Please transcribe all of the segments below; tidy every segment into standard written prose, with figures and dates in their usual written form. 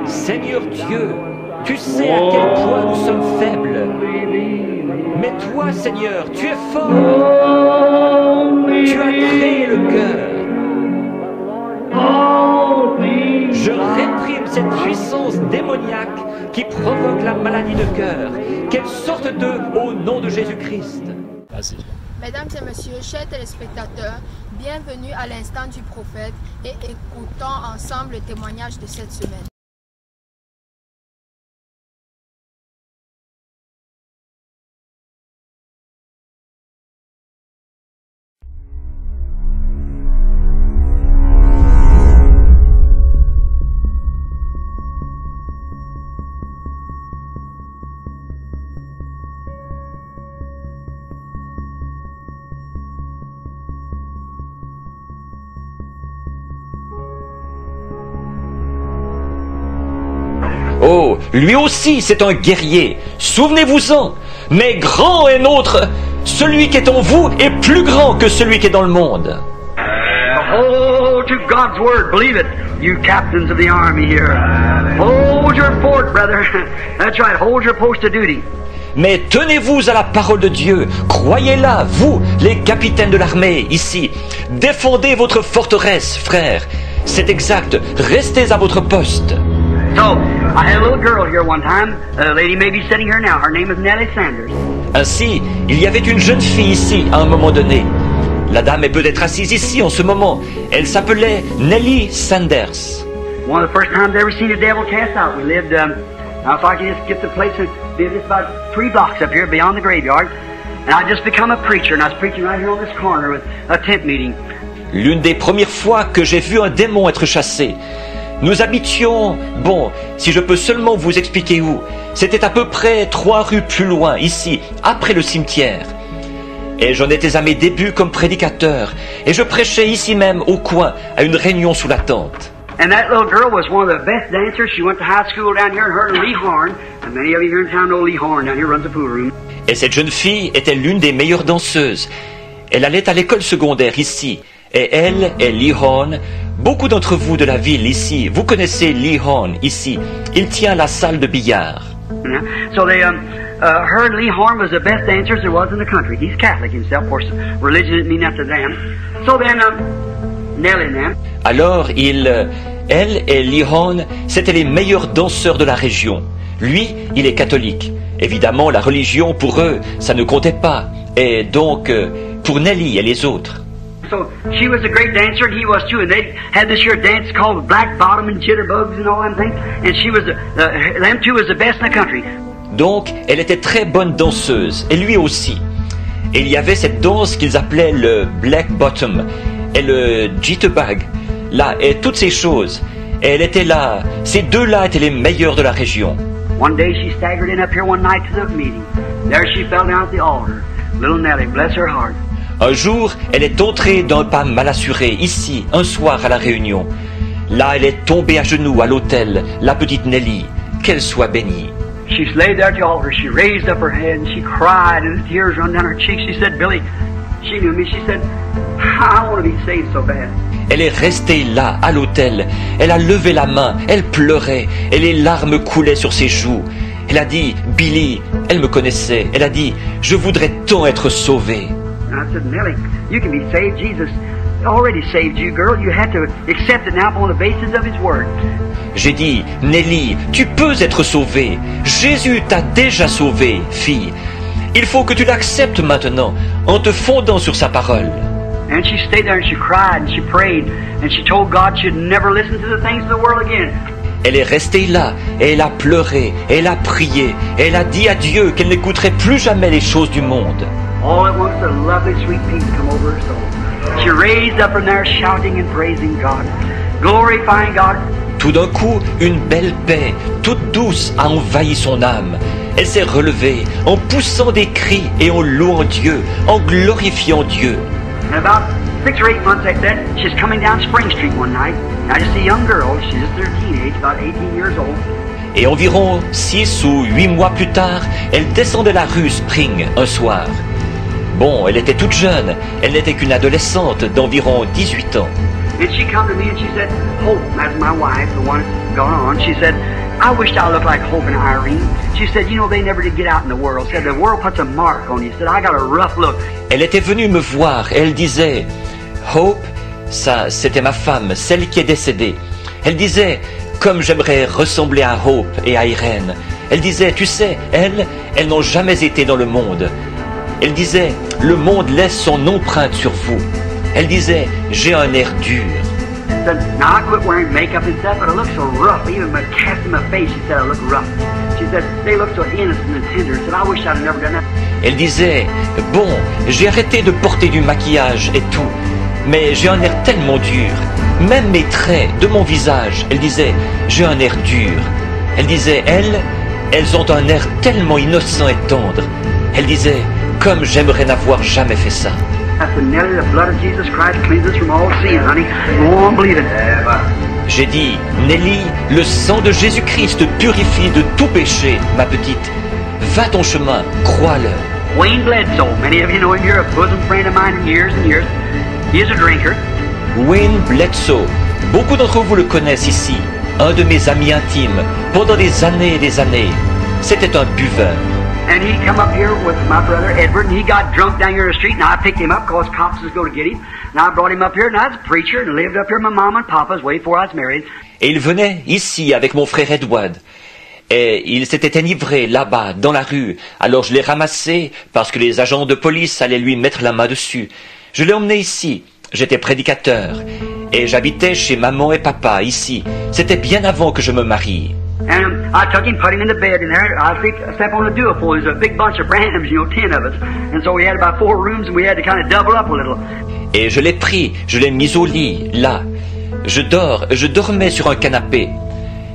Seigneur Dieu, tu sais à quel point nous sommes faibles. Mais toi, Seigneur, tu es fort. Tu as créé le cœur. Je réprime cette puissance démoniaque qui provoque la maladie de cœur. Qu'elle sorte d'eux au nom de Jésus-Christ. Mesdames et messieurs, chers téléspectateurs, bienvenue à l'instant du prophète et écoutons ensemble le témoignage de cette semaine. Oh, lui aussi c'est un guerrier, souvenez-vous-en. Mais grand est notre, celui qui est en vous est plus grand que celui qui est dans le monde. Hold to God's word, believe it, you captains of the army here. Hold your fort, brother. That's right, hold your post of duty. Mais tenez-vous à la parole de Dieu, croyez-la, vous, les capitaines de l'armée, ici. Défendez votre forteresse, frères. C'est exact, restez à votre poste. So, I had a little girl here one time. A lady may be sitting here now. Her name is Nellie Sanders. Ainsi, il y avait une jeune fille ici, à un moment donné. La dame est peut-être assise ici en ce moment. Elle s'appelait Nellie Sanders. One of the first times I ever seen a devil cast out. We lived, now if I could just get the place, lived just about 3 blocks up here beyond the graveyard. And I just become a preacher, and I was preaching right here on this corner with a tent meeting. L'une des premières fois que j'ai vu un démon être chassé. Nous habitions, bon, si je peux seulement vous expliquer où, c'était à peu près 3 rues plus loin, ici, après le cimetière. Et j'en étais à mes débuts comme prédicateur, et je prêchais ici même, au coin, à une réunion sous la tente. And that little girl was one of the best dancers. She went to high school down here and heard of Lee Horn. And many of you here in town know Lee Horn down here runs the pool room. Et cette jeune fille était l'une des meilleures danseuses. Elle allait à l'école secondaire ici, et elle et Lee Horn. Beaucoup d'entre vous de la ville ici, vous connaissez Lee Horn ici. Il tient la salle de billard. Yeah. So they, her and Lee Horn was the best dancers there was in the country. He's Catholic himself, of course. Religion didn't mean that to them. So then, Nellie and them. Alors, elle et Lee Horn, c'étaient les meilleurs danseurs de la région. Lui, il est catholique. Évidemment, la religion, pour eux, ça ne comptait pas. Et donc, pour Nellie et les autres. So she was a great dancer, and he was too. And they had this year dance called Black Bottom and Jitterbugs and all them things. And she was, them two was the best in the country. Donc, elle était très bonne danseuse, et lui aussi. Et il y avait cette danse qu'ils appelaient le Black Bottom et le Jitterbug, là, et toutes ces choses. Et elle était là, ces deux-là étaient les meilleurs de la région. One day she staggered in up here one night to the meeting. There she fell down at the altar. Little Nellie, bless her heart. Un jour, elle est entrée d'un pas mal assuré, ici, un soir à la réunion. Là, elle est tombée à genoux à l'autel, la petite Nellie, qu'elle soit bénie. She lay there at the altar. She raised up her head and she cried and the tears run down her cheeks. She said, Billy, she knew me. She said, I want to be saved so bad. Elle est restée là, à l'autel. Elle a levé la main, elle pleurait, et les larmes coulaient sur ses joues. Elle a dit, Billy, elle me connaissait, elle a dit, je voudrais tant être sauvée. And I said, Nellie, you can be saved. Jesus already saved you, girl. You have to accept it now on the basis of His Word. J'ai dit, Nellie, tu peux être sauvée. Jésus t'a déjà sauvée, fille. Il faut que tu l'acceptes maintenant, en te fondant sur sa parole. And she stayed there and she cried and she prayed and she told God she'd never listen to the things of the world again. Elle est restée là, et elle a pleuré, et elle a prié, et elle a dit à Dieu qu'elle n'écouterait plus jamais les choses du monde. All at once, a lovely, sweet peace come over her soul. She raised up from there, shouting and praising God, glorifying God. Tout d'un coup, une belle paix, toute douce, a envahi son âme. Elle s'est relevée, en poussant des cris et en louant Dieu, en glorifiant Dieu. And about 6 or 8 months after that, she's coming down Spring Street one night. Now, just a young girl, she's just in her teenage, about 18 years old. Et environ 6 ou 8 mois plus tard, elle descendait la rue Spring un soir. Bon, elle était toute jeune, elle n'était qu'une adolescente d'environ 18 ans. And she come to me and she said, Hope, that's my wife, the one that's gone on. She said, I wished I looked like Hope and Irene. She said, you know, they never did get out in the world. Said, the world puts a mark on you. Said, I got a rough look. Elle était venue me voir et elle disait, Hope, ça, c'était ma femme, celle qui est décédée. Elle disait, comme j'aimerais ressembler à Hope et à Irene. Elle disait, tu sais, elles n'ont jamais été dans le monde. Elle disait, le monde laisse son empreinte sur vous. Elle disait, j'ai un air dur. Said, now I quit wearing makeup and stuff, but I look so rough. Even my cast in my face, she said I look rough. She said, they look so innocent and tender. Said, I wish I'd never done that. Elle disait, bon, j'ai arrêté de porter du maquillage et tout, mais j'ai un air tellement dur. Même mes traits de mon visage, elle disait, j'ai un air dur. Elle disait, elles ont un air tellement innocent et tendre. Elle disait, comme j'aimerais n'avoir jamais fait ça. J'ai dit, Nelly, le sang de Jésus-Christ purifie de tout péché, ma petite. Va ton chemin, crois-le. Wayne Bledsoe, many of you know him, you're a bosom friend of mine in years and years. He is a drinker. Wayne Bledsoe, beaucoup d'entre vous le connaissent ici, un de mes amis intimes, pendant des années et des années. C'était un buveur. And he come up here with my brother Edward, and he got drunk down here in the street, and I picked him up because cops was going to get him. And I brought him up here, and I was a preacher, and lived up here with my mom and papa's way before I was married. Et il venait ici avec mon frère Edward. Et il s'était enivré là-bas, dans la rue. Alors je l'ai ramassé parce que les agents de police allaient lui mettre la main dessus. Je l'ai emmené ici. J'étais prédicateur. Et j'habitais chez maman et papa, ici. C'était bien avant que je me marie. And I took him, put him in the bed in there. I slept on the duofold. There's a big bunch of randoms, 10 of us. And so we had about 4 rooms, and we had to kind of double up a little. Et je l'ai pris, je l'ai mis au lit, là. Je dormais sur un canapé.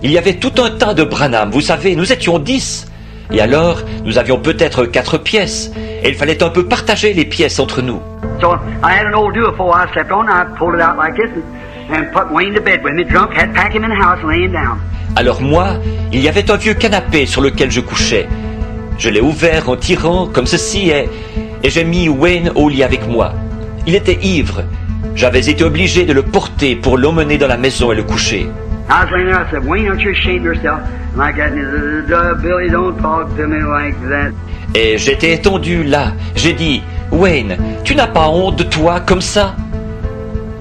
Il y avait tout un tas de Branham, vous savez, nous étions 10. Et alors, nous avions peut-être 4 pièces. Et il fallait un peu partager les pièces entre nous. So I had an old duofold I slept on. I pulled it out like this and put Wayne to bed with me, drunk, had to pack him in the house and lay him down. Alors moi, il y avait un vieux canapé sur lequel je couchais. Je l'ai ouvert en tirant comme ceci et j'ai mis Wayne au lit avec moi. Il était ivre. J'avais été obligé de le porter pour l'emmener dans la maison et le coucher. I was laying there, I said, Wayne, aren't you ashamed of yourself? Like that, and he said, Billy, don't talk to me like that. Et j'étais étendu là. J'ai dit, Wayne, tu n'as pas honte de toi comme ça?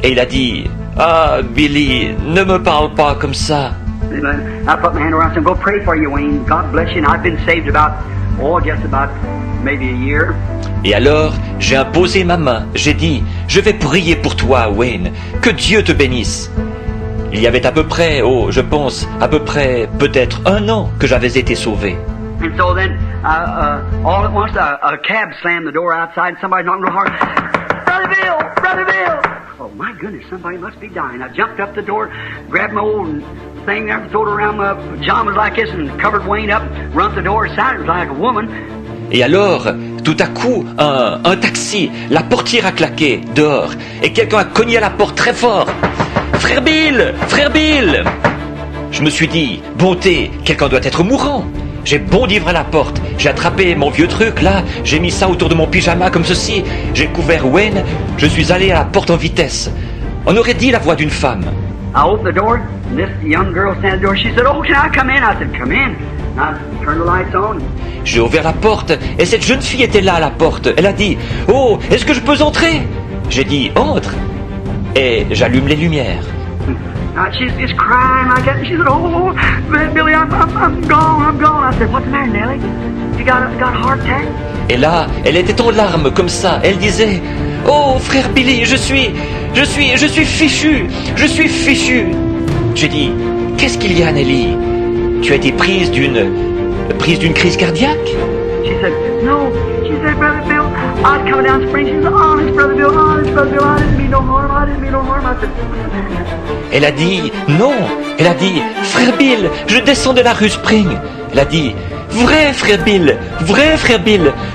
Et il a dit, ah, Billy, ne me parle pas comme ça. I put my hand around and said, go pray for you, Wayne. God bless you. And I've been saved about maybe a year. Et alors, j'ai imposé ma main. J'ai dit, je vais prier pour toi, Wayne. Que Dieu te bénisse. Il y avait à peu près, je pense, peut-être 1 an que j'avais été sauvé. And so then, all at once, a cab slammed the door outside and somebody knocked real hard. Brother Bill! Brother Bill! Oh my goodness, somebody must be dying. I jumped up the door, grabbed my old thing there, threw it around my pajamas like this and covered Wayne up, run the door aside. It was like a woman. Et alors, tout à coup, un taxi, la portière a claqué dehors et quelqu'un a cogné à la porte très fort. Frère Bill! Frère Bill! Je me suis dit, bonté, quelqu'un doit être mourant. J'ai bondi vers la porte, j'ai attrapé mon vieux truc là, j'ai mis ça autour de mon pyjama comme ceci, j'ai couvert Wayne, je suis allé à la porte en vitesse. On aurait dit la voix d'une femme. I opened the door, and this young girl standing at the door, she said, oh, can I come in? I said, come in. And I turned the lights on. J'ai ouvert la porte et cette jeune fille était là à la porte. Elle a dit, oh, est-ce que je peux entrer? J'ai dit, entre. Et j'allume les lumières. She's crying like that. She said, oh, Billy, I'm gone. I said, what's the matter, Nellie? You got a heart attack? Et là, elle était en larmes comme ça. Elle disait, oh, frère Billy, je suis fichu. Je suis fichu. J'ai dit, qu'est-ce qu'il y a, Nelly? Tu as été prise d'une crise cardiaque? She said, no. She said, Brother Bill, I was coming down spring. She said, honest, Brother Bill, I didn't mean no harm. I said, elle a dit, non. Elle a dit, frère Bill, je descends de la rue Spring. Elle a dit, vrai frère Bill,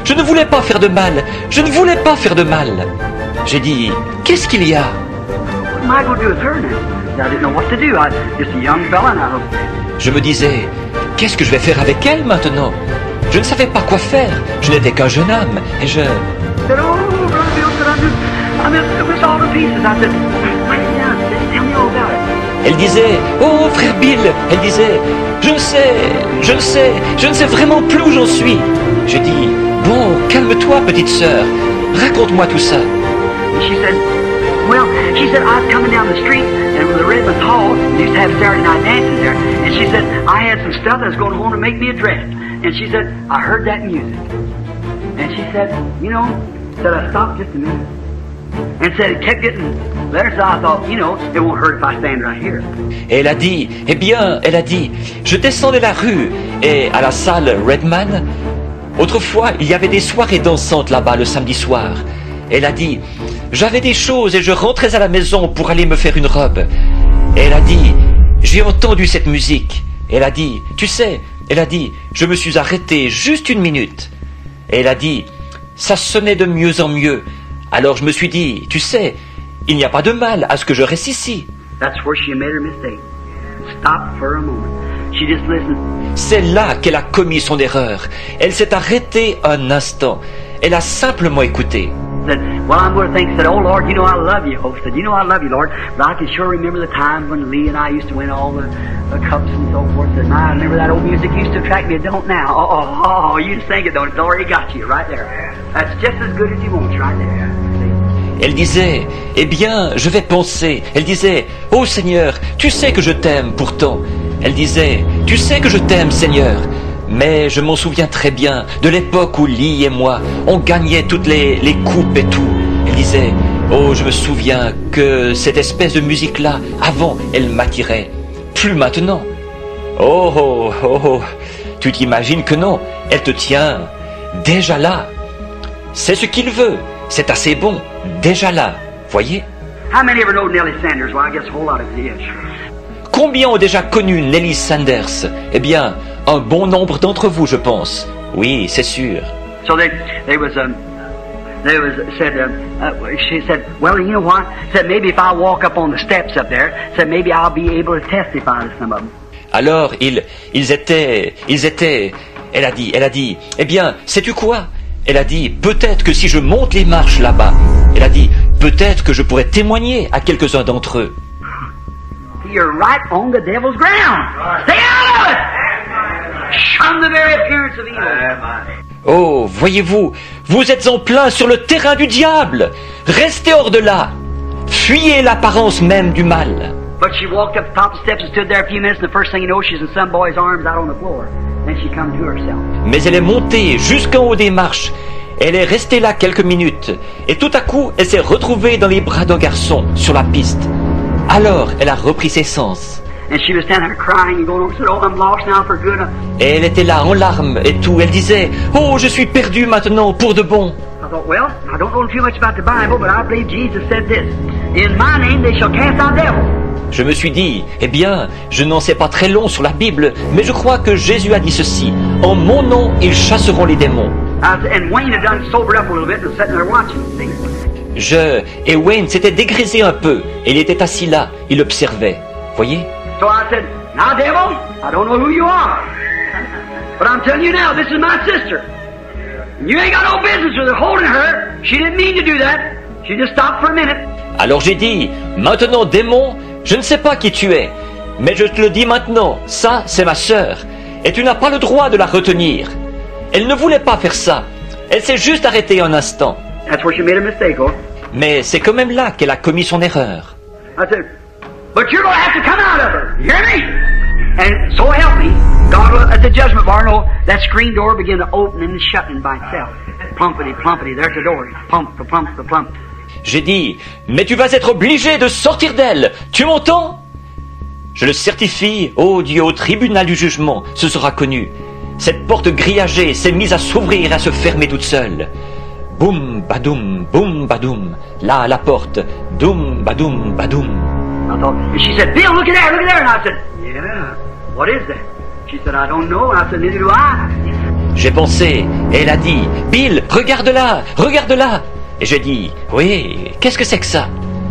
je ne voulais pas faire de mal. Je ne voulais pas faire de mal. J'ai dit, qu'est-ce qu'il y a? What am I going to do with her now? I didn't know what to do. Just a young fella now. Je me disais, qu'est-ce que je vais faire avec elle maintenant? Je ne savais pas quoi faire. Je n'étais qu'un jeune homme. Et je... said, oh, Brother Bill, said, I'm just all to pieces. I said, yeah, Elle disait, oh frère Bill, elle disait, je ne sais vraiment plus où j'en suis. J'ai dit, bon, calme-toi petite sœur, raconte-moi tout ça. She said, well, she said, I was coming down the street and with the Redlands Hall, they used to have Saturday night dances there, and she said, I had some stuff that was going home to make me a dress. And she said, I heard that music. And she said, you know, said I stopped just a minute. And said it kept getting better, so I thought, you know, it won't hurt if I stand right here. Et elle a dit, eh bien, elle a dit, je descendais la rue et à la salle Redman, autrefois il y avait des soirées dansantes là-bas le samedi soir. Elle a dit, j'avais des choses et je rentrais à la maison pour aller me faire une robe. Et elle a dit, j'ai entendu cette musique. Et elle a dit, tu sais, elle a dit, je me suis arrêté juste une minute. Et elle a dit, ça sonnait de mieux en mieux. Alors je me suis dit, tu sais, il n'y a pas de mal à ce que je reste ici. That's where she made her mistake. Stop for a moment. She just listened. C'est là qu'elle a commis son erreur. Elle s'est arrêtée un instant. Elle a simplement écouté. Said, well, I'm going to think, said, oh, Lord, you know I love you. Oh, said, you know I love you, Lord. But I can sure remember the times when Lee and I used to win all the cups and so forth. Said, I remember that old music used to attract me. It don't now. Oh, you just think it don't. It's already got you right there. That's just as good as you want. It's right there. Elle disait, eh bien, je vais penser. Elle disait, oh Seigneur, tu sais que je t'aime pourtant. Elle disait, tu sais que je t'aime, Seigneur. Mais je m'en souviens très bien de l'époque où Lee et moi, on gagnait toutes les coupes et tout. Elle disait, oh, je me souviens que cette espèce de musique-là, avant, elle m'attirait. Plus maintenant. Oh, tu t'imagines que non, elle te tient déjà là. C'est ce qu'il veut, c'est assez bon, déjà là, voyez? How many ever know Nellie Sanders? Well, I guess a whole lot of it is. Combien ont déjà connu Nellie Sanders? Eh bien, un bon nombre d'entre vous, je pense. Oui, c'est sûr. So she said, well, you know what? Said maybe if I walk up on the steps up there, said maybe I'll be able to testify to some of them. Alors, ils étaient, elle a dit, eh bien, sais-tu quoi? Elle a dit, peut-être que si je monte les marches là-bas, elle a dit, peut-être que je pourrais témoigner à quelques-uns d'entre eux. You're right on the devil's ground. Stay out of it. Shun the very appearance of evil. Oh, voyez-vous, vous êtes en plein sur le terrain du diable. Restez hors de là. Fuyez l'apparence même du mal. But she walked up the top of the steps and stood there a few minutes, and the first thing you know, she's in some boy's arms out on the floor. Then she come to herself. Mais elle est montée jusqu'en haut des marches. Elle est restée là quelques minutes. Et tout à coup, elle s'est retrouvée dans les bras d'un garçon sur la piste. Alors, elle a repris ses sens. And she was standing there crying and going, said, oh, I'm lost now for good. Et elle était là en larmes et tout. Elle disait, oh, je suis perdue maintenant pour de bon. I thought, well, I don't know too much about the Bible, but I believe Jesus said this. In my name they shall cast out devils. Je me suis dit, eh bien, je n'en sais pas très long sur la Bible, mais je crois que Jésus a dit ceci. En mon nom, ils chasseront les démons. And Wayne had done sobered up a little bit and was sitting there watching. Et Wayne s'était dégrisé un peu, et il était assis là, il observait. Voyez? So I said, now devil, I don't know who you are, but I'm telling you now, this is my sister. And you ain't got no business with her holding her. She didn't mean to do that. She just stopped for a minute. Alors j'ai dit, maintenant démon, je ne sais pas qui tu es, mais je te le dis maintenant, ça c'est ma sœur, et tu n'as pas le droit de la retenir. Elle ne voulait pas faire ça, elle s'est juste arrêtée un instant. That's where she made a mistake, oh. Mais c'est quand même là qu'elle a commis son erreur. I said, but you're going to have to come out of her. You hear me? And so help me, God will, at the judgment bar, no, that screen door began to open and shutting by itself. Plumpity, plumpity, there's the door. Plump, the plump, the plump. J'ai dit, mais tu vas être obligé de sortir d'elle. Tu m'entends? Je le certifie, ô Dieu, au tribunal du jugement, ce sera connu. Cette porte grillagée s'est mise à s'ouvrir et à se fermer toute seule. Boum, badoum, boum, badoum. Là, à la porte. Doum, badoum, badoum. I thought, and she said, Bill, look at there, look at there. And I said, yeah, what is that? She said, I don't know. And I said, neither do I. J'ai pensé, et elle a dit, Bill, regarde là, regarde là. Et j'ai dit, oui, qu'est-ce que c'est que ça?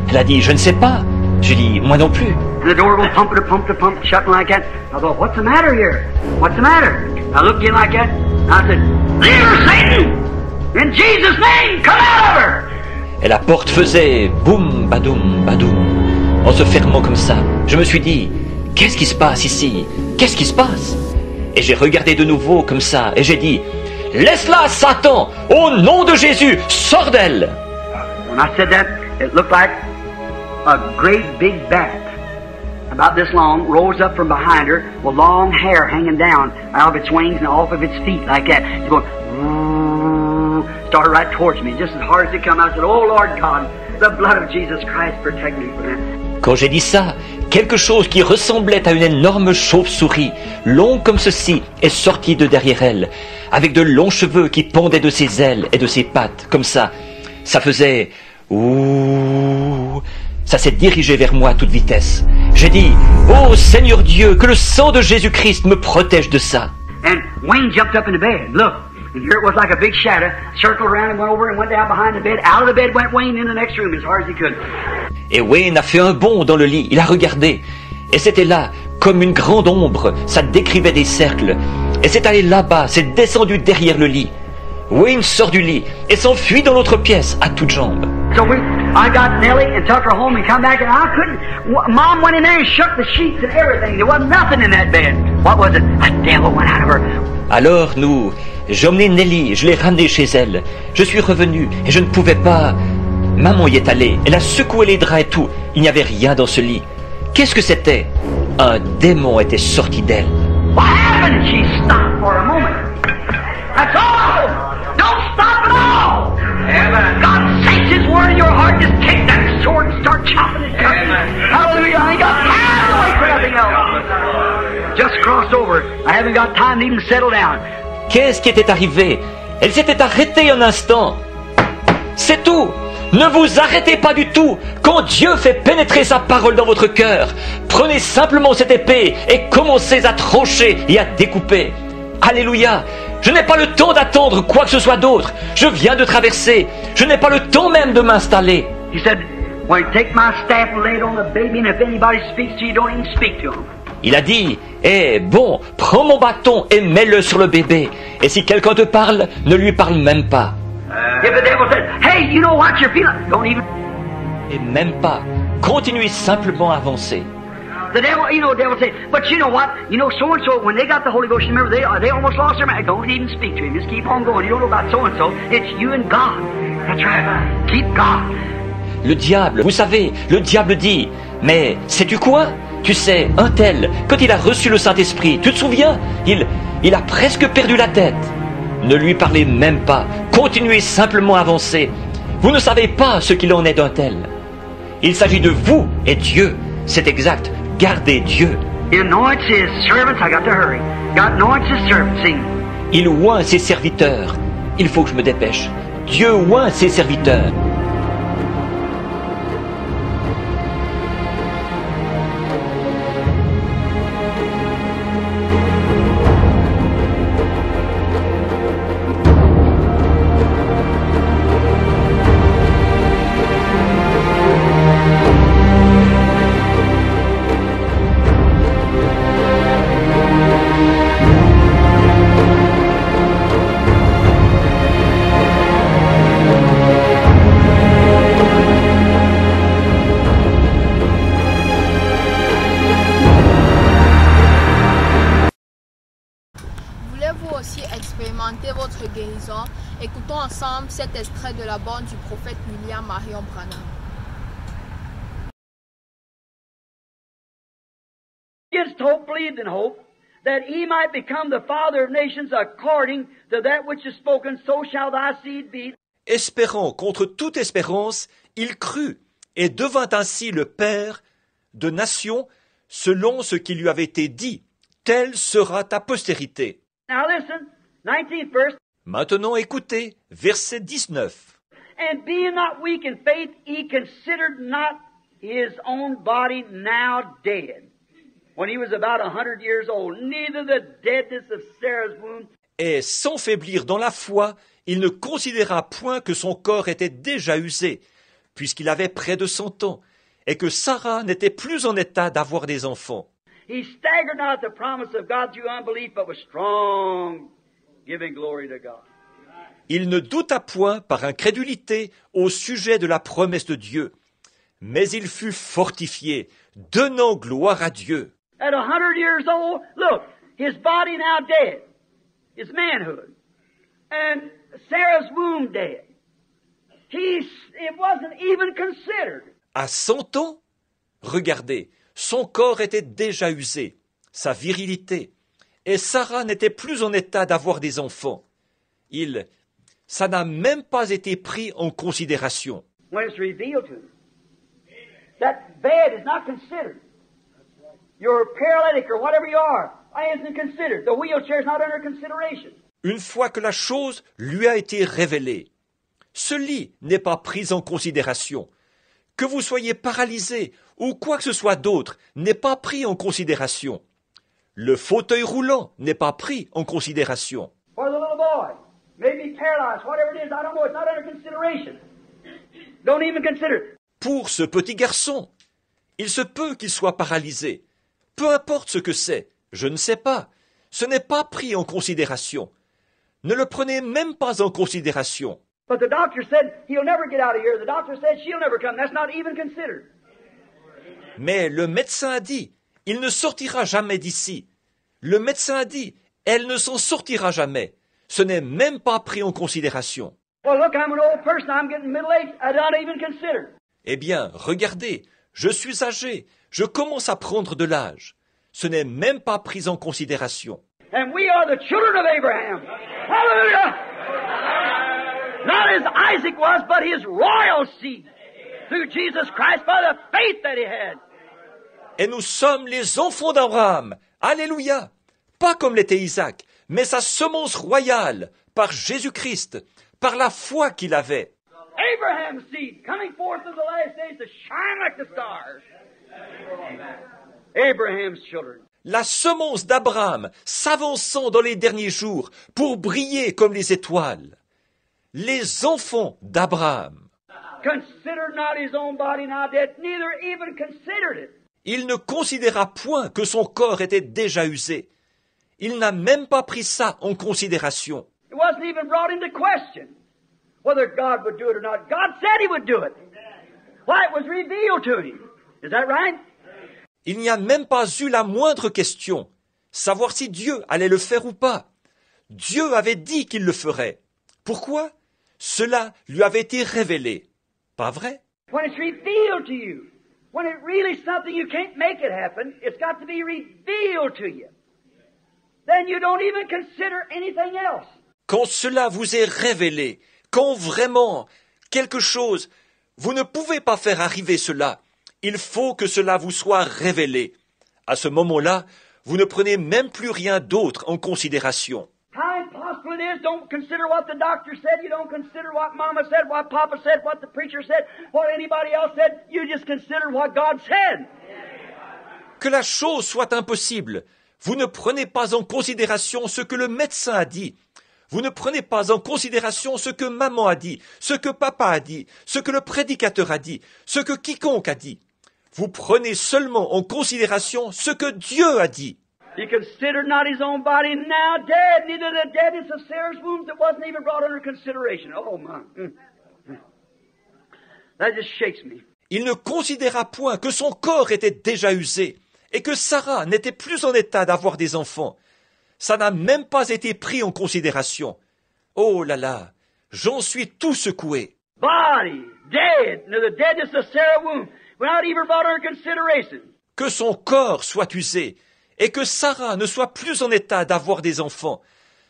Elle a dit, je ne sais pas. J'ai dit, moi non plus. And the door goes pump to pump to pump, shutting like that. I thought, what's the matter here? What's the matter? I looked in like that. And I said, leave her, Satan! In Jesus' name, come out of her! Et la porte faisait boum, badoum, badoum. en se fermant comme ça. Je me suis dit, qu'est-ce qui se passe ici? Qu'est-ce qui se passe? Et j'ai regardé de nouveau comme ça, et j'ai dit, laisse-la, Satan! Au nom de Jésus, sors d'elle! When I said that, it looked like a great big bat, about this long, rose up from behind her with long hair hanging down out of its wings and off of its feet like that. It's going, started right towards me, just as hard as it come. I said, oh Lord God, the blood of Jesus Christ protect me from that. Quand j'ai dit ça, quelque chose qui ressemblait à une énorme chauve-souris, long comme ceci, est sorti de derrière elle, avec de longs cheveux qui pendaient de ses ailes et de ses pattes, comme ça. Ça faisait ouh. Ça s'est dirigé vers moi à toute vitesse. J'ai dit, oh Seigneur Dieu, que le sang de Jésus-Christ me protège de ça. And Wayne jumped up in the bed. Look, and here it was like a big shadow, circled around and went over and went down behind the bed. Out of the bed went Wayne in the next room as hard as he could. Et Wayne a fait un bond dans le lit, il a regardé. Et c'était là, comme une grande ombre, ça décrivait des cercles. Et c'est allé là-bas, c'est descendu derrière le lit. Wayne sort du lit et s'enfuit dans l'autre pièce à toutes jambes. So I got Nellie and took her home and come back and I couldn't. Mom went in there and shook the sheets and everything. There wasn't nothing in that bed. What was it? A devil went out of her. Alors j'ai emmené Nellie, je l'ai ramenée chez elle. Je suis revenu et je ne pouvais pas. Maman y est allée, elle a secoué les draps et tout. Il n'y avait rien dans ce lit. Qu'est-ce que c'était? Un démon était sorti d'elle. What happened? She stopped for a moment. That's all. Don't stop at all. Amen. God sets His word in your heart. Just take that sword and start chopping and cutting. Hallelujah. I ain't got time to wait for nothing else. Just crossed over. I haven't got time to even settle down. Qu'est-ce qui était arrivé? Elle s'était arrêtée un instant. C'est tout. Ne vous arrêtez pas du tout. Quand Dieu fait pénétrer sa parole dans votre cœur, prenez simplement cette épée et commencez à trancher et à découper. Alléluia. Je n'ai pas le temps d'attendre quoi que ce soit d'autre. Je viens de traverser. Je n'ai pas le temps même de m'installer. He said, well, take my staff and lay it on the baby, and if anybody speaks to you, don't even speak to him. Il a dit, bon, prends mon bâton et mets-le sur le bébé. Et si quelqu'un te parle, ne lui parle même pas. If the devil says, hey, you know what you're feeling, don't even. Et même pas. Continuez simplement à avancer. The devil, the devil says, but you know what? So and so, when they got the Holy Ghost, remember, they almost lost their mind. Don't even speak to him. Just keep on going. You don't know about so and so. It's you and God. That's right. Keep God. Le diable, vous savez, le diable dit, mais sais-tu quoi? Tu sais, un tel, quand il a reçu le Saint-Esprit, tu te souviens? Il a presque perdu la tête. Ne lui parlez même pas. Continuez simplement à avancer. Vous ne savez pas ce qu'il en est d'un tel. Il s'agit de vous et Dieu. C'est exact. Gardez Dieu. He anoints His servants. I got to hurry. God anoints His servants. See? Il oint ses serviteurs. Il faut que je me dépêche. Dieu oint ses serviteurs. Voulez-vous aussi expérimenter votre guérison? Écoutons ensemble cet extrait de la bande du prophète William Marion Branham. Against hope believed in hope, that he might become the father of nations according to that which is spoken, so shall thy seed be. Espérant contre toute espérance, il crut et devint ainsi le père de nations selon ce qui lui avait été dit. Telle sera ta postérité. Now listen, 19th verse. Maintenant écoutez, verset 19. And being not weak in faith, he considered not his own body now dead, when he was about 100 years old, neither the deadness of Sarah's womb. Et sans faiblir dans la foi, il ne considéra point que son corps était déjà usé, puisqu'il avait près de 100 ans, et que Sarah n'était plus en état d'avoir des enfants. He staggered not at the promise of God through unbelief, but was strong, giving glory to God. Il ne douta point par incrédulité au sujet de la promesse de Dieu, Mais il fut fortifié, donnant gloire à Dieu. At 100 years old, look, his body now dead, his manhood, and Sarah's womb dead. It wasn't even considered. À 100 ans, regardez, son corps était déjà usé, sa virilité, et Sarah n'était plus en état d'avoir des enfants. Ça n'a même pas été pris en considération. When it's revealed to him, that bed is not considered. You're paralytic or whatever you are, isn't considered. The wheelchair is not under consideration. Une fois que la chose lui a été révélée, ce lit n'est pas pris en considération. Que vous soyez paralysé ou quoi que ce soit d'autre n'est pas pris en considération. Le fauteuil roulant n'est pas pris en considération. For the little boy, maybe paralyzed, whatever it is, I don't know, it's not under consideration. Don't even consider it. Pour ce petit garçon, il se peut qu'il soit paralysé. Peu importe ce que c'est, je ne sais pas. Ce n'est pas pris en considération. Ne le prenez même pas en considération. But the doctor said he'll never get out of here. The doctor said she'll never come. That's not even considered. Mais le médecin a dit, il ne sortira jamais d'ici. Le médecin a dit, elle ne s'en sortira jamais. Ce n'est même pas pris en considération. Well, look, I'm an old person. I'm getting middle-aged. I don't even consider. Eh bien, regardez, je suis âgé, je commence à prendre de l'âge. Ce n'est même pas pris en considération. And we are the children of Abraham. Hallelujah! Not as Isaac was, but his royal seed through Jesus Christ by the faith that he had. Et nous sommes les enfants d'Abraham. Alléluia! Pas comme l'était Isaac, mais sa semence royale, par Jésus-Christ, par la foi qu'il avait. Abraham's seed coming forth in the last days to shine like the stars. Abraham's children. La semence d'Abraham s'avançant dans les derniers jours pour briller comme les étoiles. Les enfants d'Abraham. Considered not his own body now dead, neither even considered it. Il ne considéra point que son corps était déjà usé. Il n'a même pas pris ça en considération. It wasn't even brought into question whether God would do it or not. God said he would do it. Why, it was revealed to him. Is that right? Il n'y a même pas eu la moindre question, savoir si Dieu allait le faire ou pas. Dieu avait dit qu'il le ferait. Pourquoi? Cela lui avait été révélé. Pas vrai? When it's revealed to you, when it really is something you can't make it happen, it's got to be revealed to you. Then you don't even consider anything else. Quand cela vous est révélé, quand vraiment quelque chose, vous ne pouvez pas faire arriver cela, il faut que cela vous soit révélé. À ce moment-là, vous ne prenez même plus rien d'autre en considération. How impossible it is, don't consider what the doctor said, you don't consider what Mama said, what Papa said, what the preacher said, what anybody else said, you just consider what God said. Que la chose soit impossible, vous ne prenez pas en considération ce que le médecin a dit. Vous ne prenez pas en considération ce que maman a dit, ce que papa a dit, ce que le prédicateur a dit, ce que quiconque a dit. Vous prenez seulement en considération ce que Dieu a dit. He considered not his own body now dead, neither the deadness of Sarah's womb that wasn't even brought under consideration. Oh my. That just shakes me. Il ne considéra point que son corps était déjà usé et que Sarah n'était plus en état d'avoir des enfants. Ça n'a même pas été pris en considération. Oh là là, j'en suis tout secoué. Body dead, neither the deadness of Sarah's womb, without even brought under consideration. Que son corps soit usé et que Sarah ne soit plus en état d'avoir des enfants.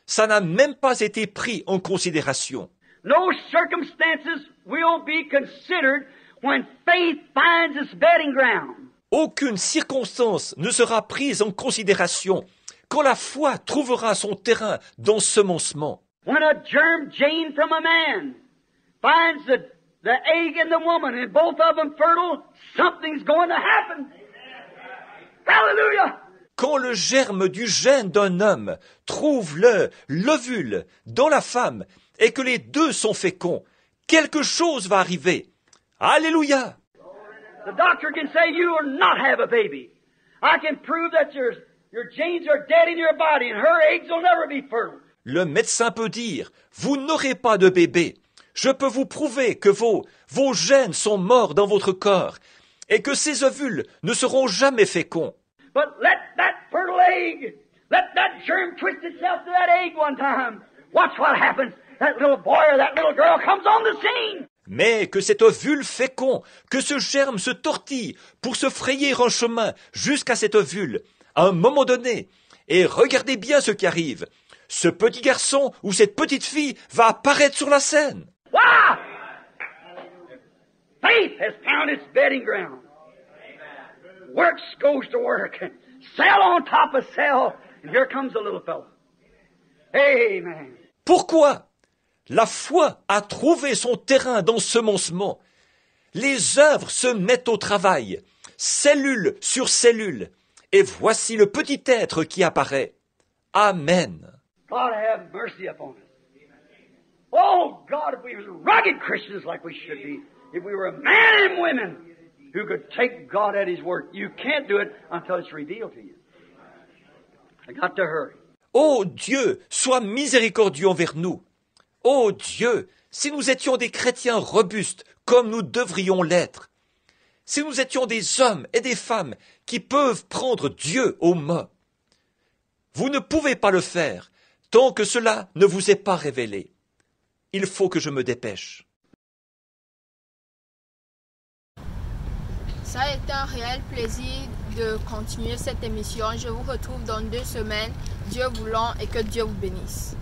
Ça n'a même pas été pris en considération. No circumstances will be considered when faith finds its bedding ground. Aucune circonstance ne sera prise en considération quand la foi trouvera son terrain d'ensemencement. When a germ gene from a man finds the egg in the woman and both of them fertile, something's going to happen. Hallelujah! Quand le germe du gène d'un homme trouve l'ovule dans la femme et que les deux sont féconds, quelque chose va arriver. Alléluia! The doctor can say you will not have a baby. I can prove that your genes are dead in your body and her eggs will never be fertile. Le médecin peut dire, vous n'aurez pas de bébé. Je peux vous prouver que vos gènes sont morts dans votre corps et que ces ovules ne seront jamais féconds. But let that fertile egg, let that germ twist itself to that egg one time. Watch what happens. That little boy or that little girl comes on the scene. Mais que cet ovule fécond, que ce germe se tortille pour se frayer un chemin jusqu'à cet ovule, à un moment donné. Et regardez bien ce qui arrive. Ce petit garçon ou cette petite fille va apparaître sur la scène. Wow! Faith has found its bedding ground. Works goes to work. Cell on top of cell. And here comes the little fellow. Amen. Pourquoi? La foi a trouvé son terrain d'ensemencement. Les œuvres se mettent au travail, cellule sur cellule. Et voici le petit être qui apparaît. Amen. God have mercy upon us. Oh, God, if we were rugged Christians like we should be, if we were men and women who could take God at His word, you can't do it until it's revealed to you. I got to hurry. Ô Dieu, sois miséricordieux envers nous. Ô Dieu, si nous étions des chrétiens robustes comme nous devrions l'être, si nous étions des hommes et des femmes qui peuvent prendre Dieu au mot, vous ne pouvez pas le faire tant que cela ne vous est pas révélé. Il faut que je me dépêche. Ça a été un réel plaisir de continuer cette émission. Je vous retrouve dans 2 semaines, Dieu voulant, et que Dieu vous bénisse.